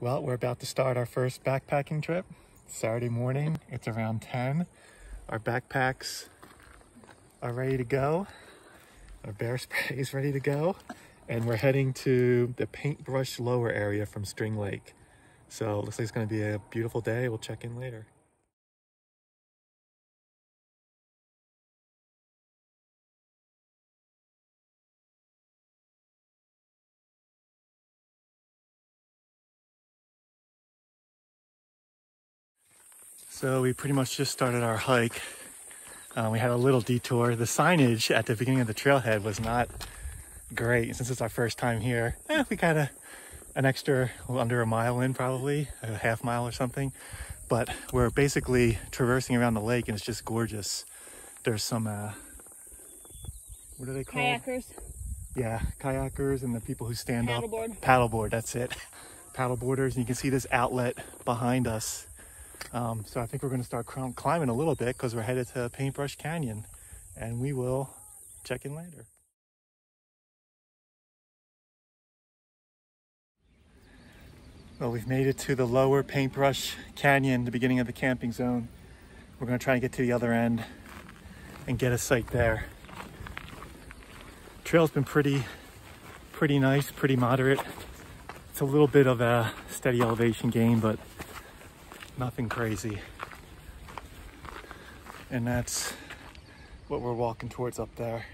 Well, we're about to start our first backpacking trip. Saturday morning, it's around 10. Our backpacks are ready to go. Our bear spray is ready to go. And we're heading to the Paintbrush lower area from String Lake. So it looks like it's gonna be a beautiful day. We'll check in later. So we pretty much just started our hike. We had a little detour. The signage at the beginning of the trailhead was not great. Since it's our first time here, we got an extra under a mile in, probably a half mile or something. But we're basically traversing around the lake and it's just gorgeous. There's some, what are they called? Kayakers. Yeah, kayakers and the people who stand Paddleboard. up. Paddleboard, that's it. Paddleboarders, and you can see this outlet behind us. So I think we're going to start climbing a little bit because we're headed to Paintbrush Canyon, and we will check in later. Well, we've made it to the lower Paintbrush Canyon, the beginning of the camping zone. We're going to try and get to the other end and get a site there. Trail's been pretty nice, pretty moderate. It's a little bit of a steady elevation gain, but nothing crazy. And that's what we're walking towards up there.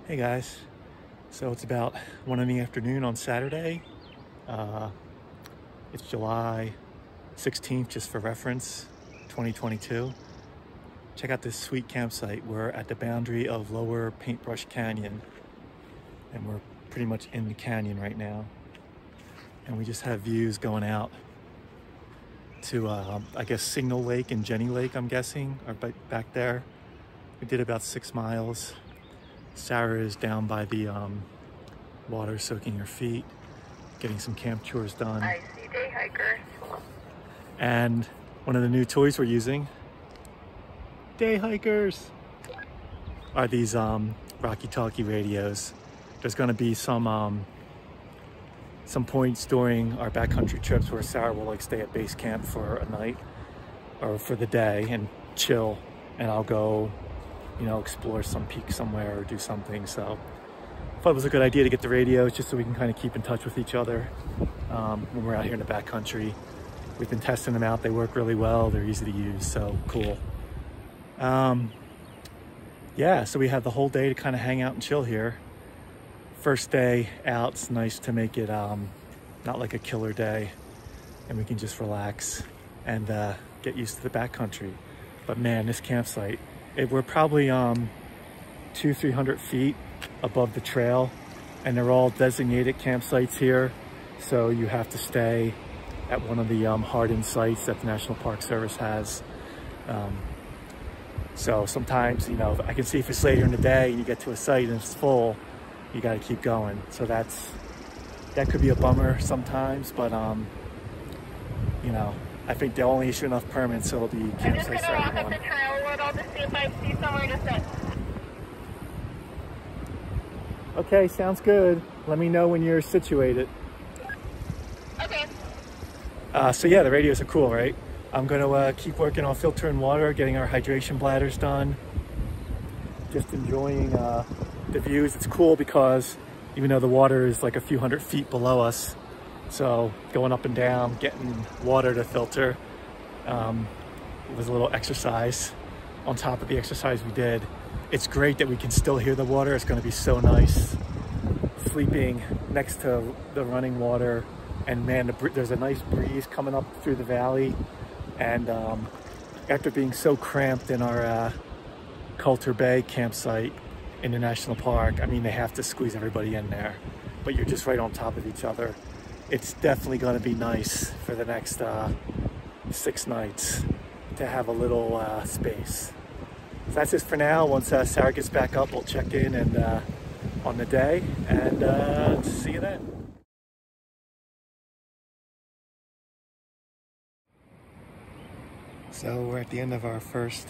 Hey guys, so it's about 1 in the afternoon on Saturday. It's July 16th, just for reference, 2022. Check out this sweet campsite. We're at the boundary of lower Paintbrush Canyon, and we're pretty much in the canyon right now. And we just have views going out to, I guess, Signal Lake and Jenny Lake, I'm guessing, are back there. We did about 6 miles. Sarah is down by the water, soaking her feet, getting some camp chores done. I see day hikers. And one of the new toys we're using, day hikers, are these walkie-talkie radios. There's going to be some points during our backcountry trips where Sarah will like stay at base camp for a night or for the day and chill, and I'll go, you know, explore some peak somewhere or do something. So I thought it was a good idea to get the radios just so we can kind of keep in touch with each other when we're out here in the backcountry. We've been testing them out. They work really well. They're easy to use, so cool. Yeah, so we have the whole day to kind of hang out and chill here. First day out, it's nice to make it not like a killer day, and we can just relax and get used to the backcountry. But man, this campsite, we're probably 200-300 feet above the trail, and they're all designated campsites here. So you have to stay at one of the hardened sites that the National Park Service has. So sometimes, you know, I can see if it's later in the day and you get to a site and it's full, you got to keep going. So that could be a bummer sometimes, but you know, I think they'll only issue enough permits, so it'll be campsites for everyone. I'm just gonna walk up the trail a little to see if I see somewhere to sit. Okay, sounds good. Let me know when you're situated. Okay. So yeah, the radios are cool, right? I'm gonna keep working on filtering water, getting our hydration bladders done. Just enjoying the views. It's cool because even though the water is like a few hundred feet below us, so going up and down, getting water to filter was a little exercise on top of the exercise we did. It's great that we can still hear the water. It's gonna be so nice sleeping next to the running water. And man, there's a nice breeze coming up through the valley. And after being so cramped in our Coulter Bay campsite in the national park, I mean, they have to squeeze everybody in there, but you're just right on top of each other. It's definitely going to be nice for the next 6 nights to have a little space. So that's it for now. Once Sarah gets back up, we'll check in and on the day, and see you then. So we're at the end of our first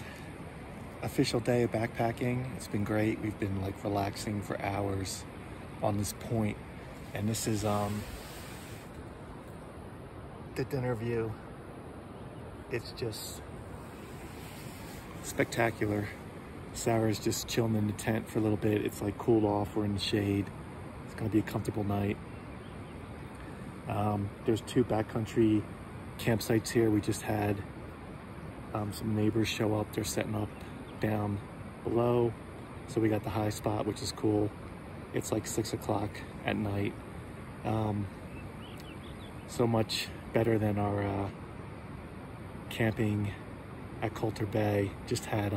official day of backpacking. It's been great. We've been like relaxing for hours on this point, and this is the dinner view. It's just spectacular. Sarah's just chilling in the tent for a little bit. It's like cooled off. We're in the shade. It's gonna be a comfortable night. There's 2 backcountry campsites here. We just had some neighbors show up. They're setting up down below. So we got the high spot, which is cool. It's like 6 o'clock at night. So much better than our camping at Coulter Bay. Just had,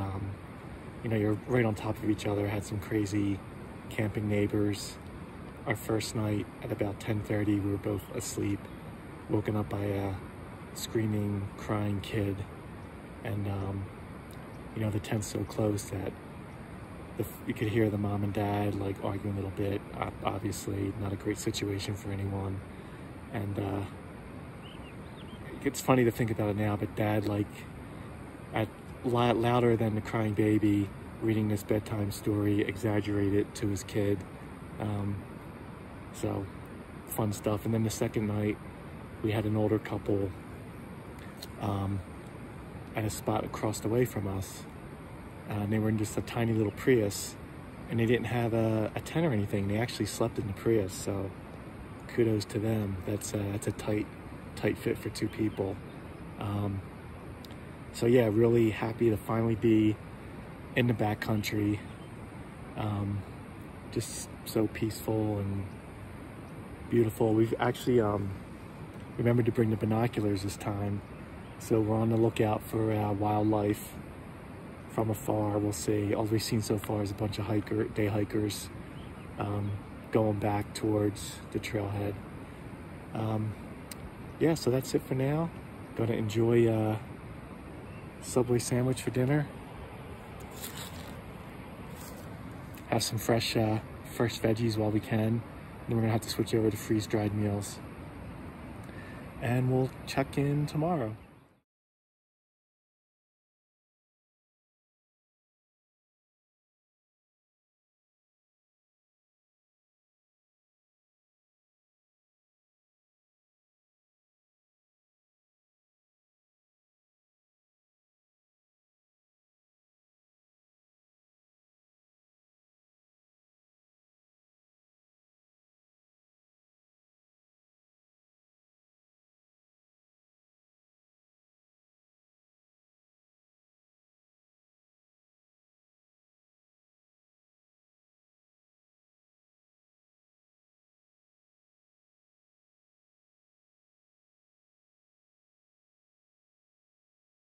you know, you're right on top of each other. Had some crazy camping neighbors. Our first night at about 10:30, we were both asleep, woken up by a screaming, crying kid. And, you know, the tent's so close that you could hear the mom and dad like arguing a little bit. Obviously, not a great situation for anyone. And it's funny to think about it now, but dad, like, louder than the crying baby, reading this bedtime story, exaggerated to his kid. So fun stuff. And then the second night, we had an older couple at a spot across the way from us. And they were in just a tiny little Prius, and they didn't have a tent or anything. They actually slept in the Prius, so kudos to them. That's a tight fit for 2 people. So yeah, really happy to finally be in the backcountry. Just so peaceful and beautiful. We've actually remembered to bring the binoculars this time, so we're on the lookout for wildlife from afar. We'll see. All we've seen so far is a bunch of day hikers going back towards the trailhead. Yeah, so that's it for now. Gonna enjoy a Subway sandwich for dinner. Have some fresh veggies while we can. Then we're gonna have to switch over to freeze-dried meals. And we'll check in tomorrow.